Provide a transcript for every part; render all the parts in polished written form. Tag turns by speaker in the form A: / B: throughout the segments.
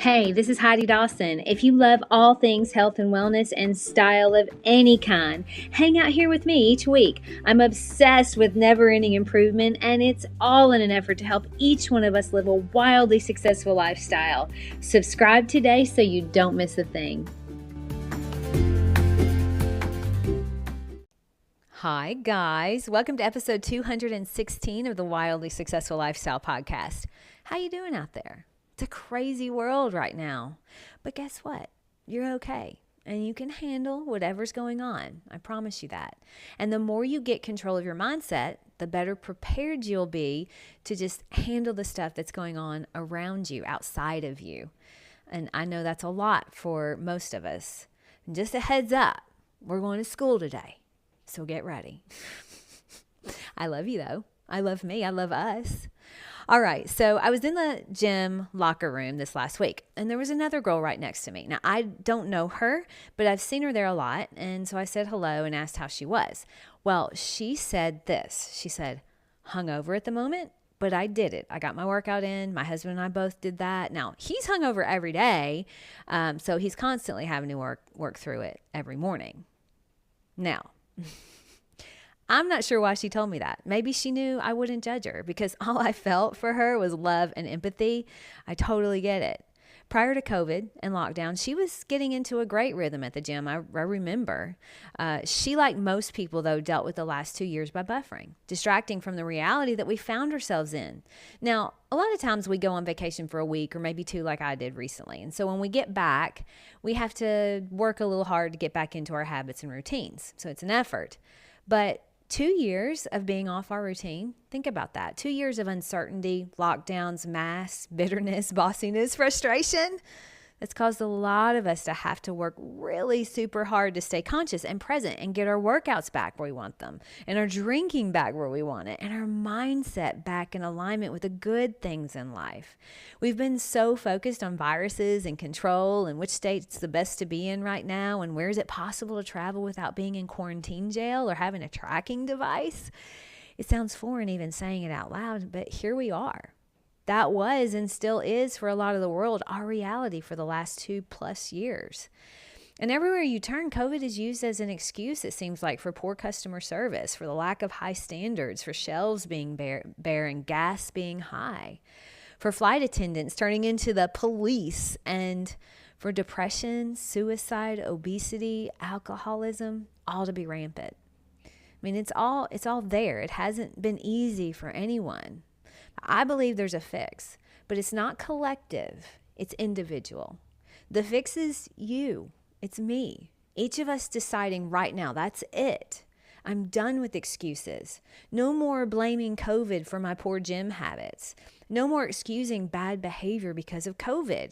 A: Hey, this is Heidi Dawson. If you love all things health and wellness and style of any kind, hang out here with me each week. I'm obsessed with never-ending improvement, and it's all in an effort to help each one of us live a wildly successful lifestyle. Subscribe today so you don't miss a thing.
B: Hi, guys. Welcome to episode 216 of the Wildly Successful Lifestyle Podcast. How you doing out there? It's a crazy world right now. But guess what? You're okay. And you can handle whatever's going on. I promise you that. And the more you get control of your mindset, the better prepared you'll be to just handle the stuff that's going on around you, outside of you. And I know that's a lot for most of us. And just a heads up, we're going to school today. So get ready. I love you though. I love me. I love us. All right. So I was in the gym locker room this last week, and there was another girl right next to me. Now, I don't know her, but I've seen her there a lot. And so I said hello and asked how she was. Well, she said this. She said, hungover at the moment, but I did it. I got my workout in. My husband and I both did that. Now, he's hungover every day. So he's constantly having to work through it every morning. Now, I'm not sure why she told me that. Maybe she knew I wouldn't judge her because all I felt for her was love and empathy. I totally get it. Prior to COVID and lockdown, she was getting into a great rhythm at the gym. I remember. She, like most people, though, dealt with the last 2 years by buffering, distracting from the reality that we found ourselves in. Now, a lot of times we go on vacation for a week or maybe two like I did recently. And so when we get back, we have to work a little hard to get back into our habits and routines. So it's an effort. But 2 years of being off our routine, think about that. 2 years of uncertainty, lockdowns, masks, bitterness, bossiness, frustration. That's caused a lot of us to have to work really super hard to stay conscious and present and get our workouts back where we want them and our drinking back where we want it and our mindset back in alignment with the good things in life. We've been so focused on viruses and control and which state's the best to be in right now and where is it possible to travel without being in quarantine jail or having a tracking device. It sounds foreign even saying it out loud, but here we are. That was and still is for a lot of the world our reality for the last 2+ years. And everywhere you turn, COVID is used as an excuse, it seems like, for poor customer service, for the lack of high standards, for shelves being bare and gas being high, for flight attendants turning into the police, and for depression, suicide, obesity, alcoholism, all to be rampant. I mean, it's all there. It hasn't been easy for anyone. I believe there's a fix, but it's not collective. It's individual. The fix is you. It's me. Each of us deciding right now, that's it. I'm done with excuses. No more blaming COVID for my poor gym habits. No more excusing bad behavior because of COVID.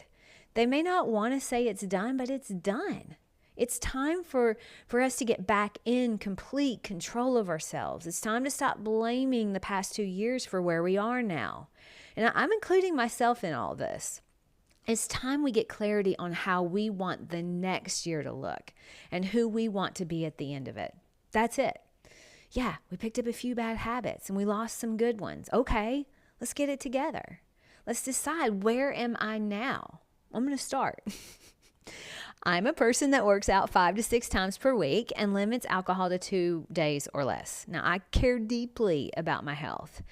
B: They may not want to say it's done, but it's done. It's time for us to get back in complete control of ourselves. It's time to stop blaming the past 2 years for where we are now. And I'm including myself in all this. It's time we get clarity on how we want the next year to look and who we want to be at the end of it. That's it. Yeah, we picked up a few bad habits and we lost some good ones. Okay, let's get it together. Let's decide, where am I now? I'm going to start. I'm a person that works out 5 to 6 times per week and limits alcohol to 2 days or less. Now, I care deeply about my health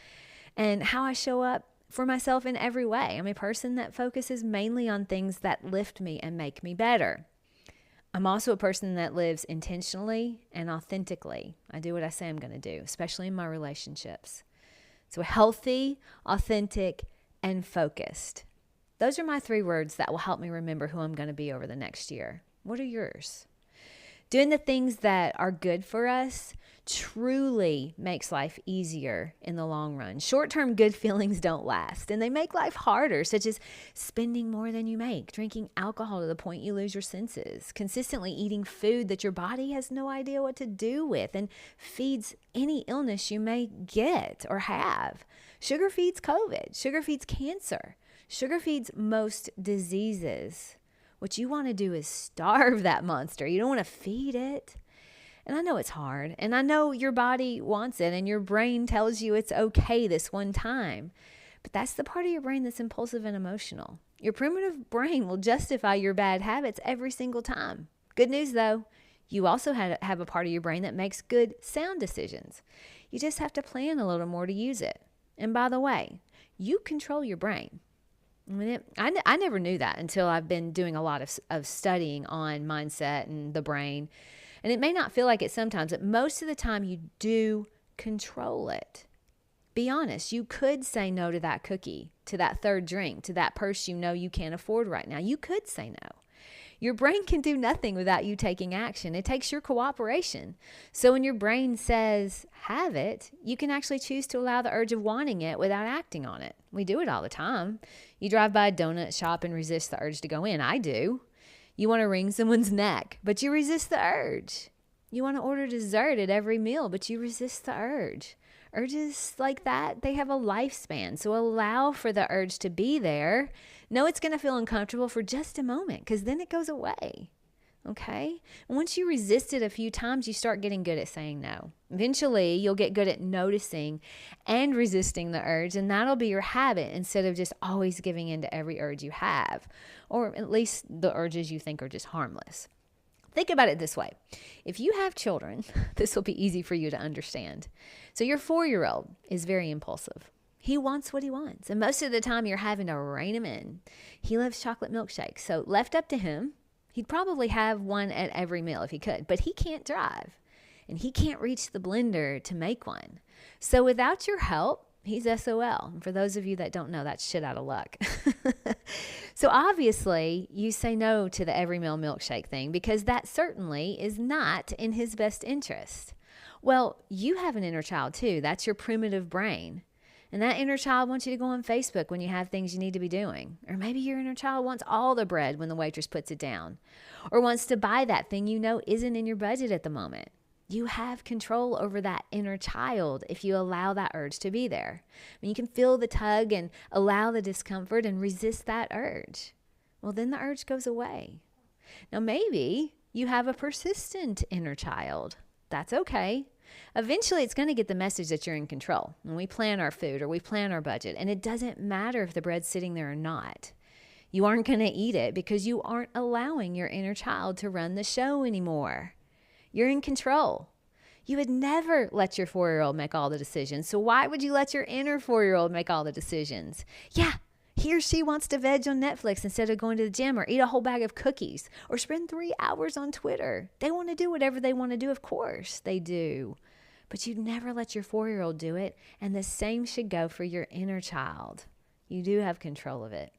B: and how I show up for myself in every way. I'm a person that focuses mainly on things that lift me and make me better. I'm also a person that lives intentionally and authentically. I do what I say I'm going to do, especially in my relationships. So healthy, authentic, and focused. Those are my 3 words that will help me remember who I'm going to be over the next year. What are yours? Doing the things that are good for us truly makes life easier in the long run. Short-term good feelings don't last, and they make life harder, such as spending more than you make, drinking alcohol to the point you lose your senses, consistently eating food that your body has no idea what to do with and feeds any illness you may get or have. Sugar feeds COVID. Sugar feeds cancer. Sugar feeds most diseases. What you want to do is starve that monster. You don't want to feed it. And I know it's hard. And I know your body wants it and your brain tells you it's okay this one time. But that's the part of your brain that's impulsive and emotional. Your primitive brain will justify your bad habits every single time. Good news though, you also have a part of your brain that makes good sound decisions. You just have to plan a little more to use it. And by the way, you control your brain. I never knew that until I've been doing a lot of studying on mindset and the brain. And it may not feel like it sometimes, but most of the time you do control it. Be honest, you could say no to that cookie, to that third drink, to that purse you know you can't afford right now. You could say no. Your brain can do nothing without you taking action. It takes your cooperation. So when your brain says have it, you can actually choose to allow the urge of wanting it without acting on it. We do it all the time. You drive by a donut shop and resist the urge to go in. I do. You want to wring someone's neck, but you resist the urge. You want to order dessert at every meal, but you resist the urge. Urges like that, they have a lifespan. So allow for the urge to be there. Know it's going to feel uncomfortable for just a moment because then it goes away. Okay? And once you resist it a few times, you start getting good at saying no. Eventually, you'll get good at noticing and resisting the urge, and that'll be your habit instead of just always giving in to every urge you have, or at least the urges you think are just harmless. Think about it this way. If you have children, this will be easy for you to understand. So your 4-year-old is very impulsive. He wants what he wants. And most of the time you're having to rein him in. He loves chocolate milkshakes. So left up to him, he'd probably have one at every meal if he could. But he can't drive. And he can't reach the blender to make one. So without your help, he's SOL. And for those of you that don't know, that's shit out of luck. So obviously, you say no to the every meal milkshake thing because that certainly is not in his best interest. Well, you have an inner child too. That's your primitive brain. And that inner child wants you to go on Facebook when you have things you need to be doing. Or maybe your inner child wants all the bread when the waitress puts it down. Or wants to buy that thing you know isn't in your budget at the moment. You have control over that inner child if you allow that urge to be there. I mean, you can feel the tug and allow the discomfort and resist that urge. Well, then the urge goes away. Now, maybe you have a persistent inner child. That's okay. Eventually, it's going to get the message that you're in control. When we plan our food or we plan our budget, and it doesn't matter if the bread's sitting there or not. You aren't going to eat it because you aren't allowing your inner child to run the show anymore. You're in control. You would never let your 4-year-old make all the decisions. So why would you let your inner 4-year-old make all the decisions? Yeah, he or she wants to veg on Netflix instead of going to the gym or eat a whole bag of cookies or spend 3 hours on Twitter. They want to do whatever they want to do. Of course they do. But you'd never let your 4-year-old do it. And the same should go for your inner child. You do have control of it.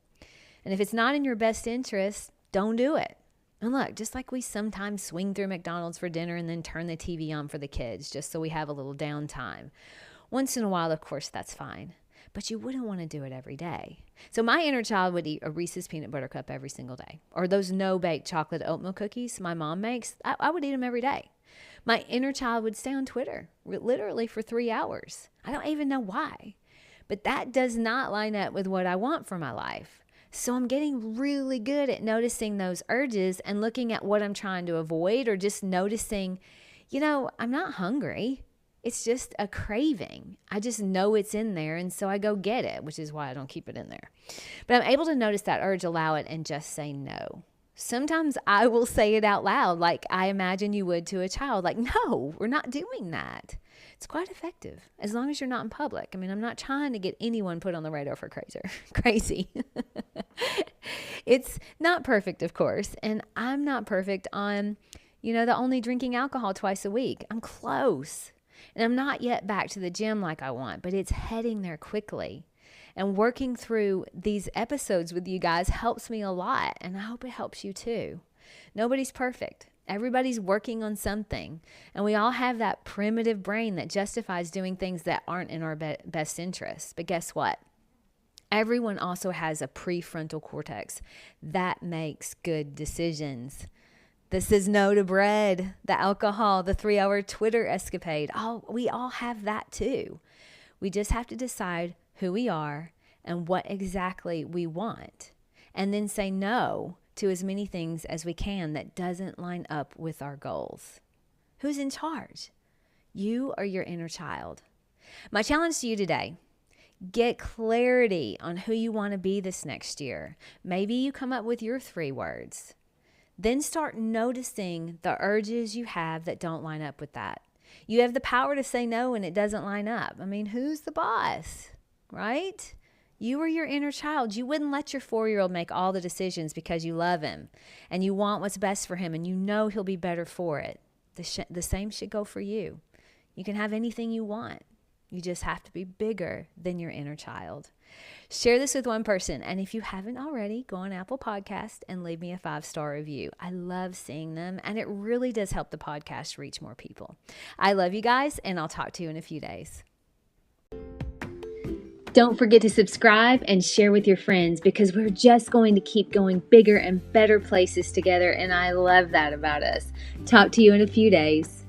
B: And if it's not in your best interest, don't do it. And look, just like we sometimes swing through McDonald's for dinner and then turn the TV on for the kids just so we have a little downtime. Once in a while, of course, that's fine. But you wouldn't want to do it every day. So my inner child would eat a Reese's peanut butter cup every single day. Or those no-bake chocolate oatmeal cookies my mom makes, I would eat them every day. My inner child would stay on Twitter literally for 3 hours. I don't even know why. But that does not line up with what I want for my life. So I'm getting really good at noticing those urges and looking at what I'm trying to avoid or just noticing, I'm not hungry. It's just a craving. I just know it's in there, and so I go get it, which is why I don't keep it in there. But I'm able to notice that urge, allow it, and just say no. Sometimes I will say it out loud like I imagine you would to a child. Like, no, we're not doing that. It's quite effective as long as you're not in public. I mean, I'm not trying to get anyone put on the radar for crazy. It's not perfect, of course. And I'm not perfect on, the only drinking alcohol twice a week. I'm close. And I'm not yet back to the gym like I want, but it's heading there quickly. And working through these episodes with you guys helps me a lot. And I hope it helps you too. Nobody's perfect. Everybody's working on something. And we all have that primitive brain that justifies doing things that aren't in our best interest. But guess what? Everyone also has a prefrontal cortex that makes good decisions. This is no to bread, the alcohol, the 3-hour Twitter escapade. We all have that too. We just have to decide who we are and what exactly we want. And then say no to as many things as we can that doesn't line up with our goals. Who's in charge? You or your inner child? My challenge to you today, Get clarity on who you want to be this next year. Maybe you come up with your 3 words. Then start noticing the urges you have that don't line up with that. You have the power to say no when it doesn't line up. I mean, who's the boss, right? You are your inner child. You wouldn't let your 4-year-old make all the decisions because you love him and you want what's best for him and you know he'll be better for it. The same should go for you. You can have anything you want. You just have to be bigger than your inner child. Share this with one person. And if you haven't already, go on Apple Podcast and leave me a 5-star review. I love seeing them, and it really does help the podcast reach more people. I love you guys, and I'll talk to you in a few days.
A: Don't forget to subscribe and share with your friends, because we're just going to keep going bigger and better places together, and I love that about us. Talk to you in a few days.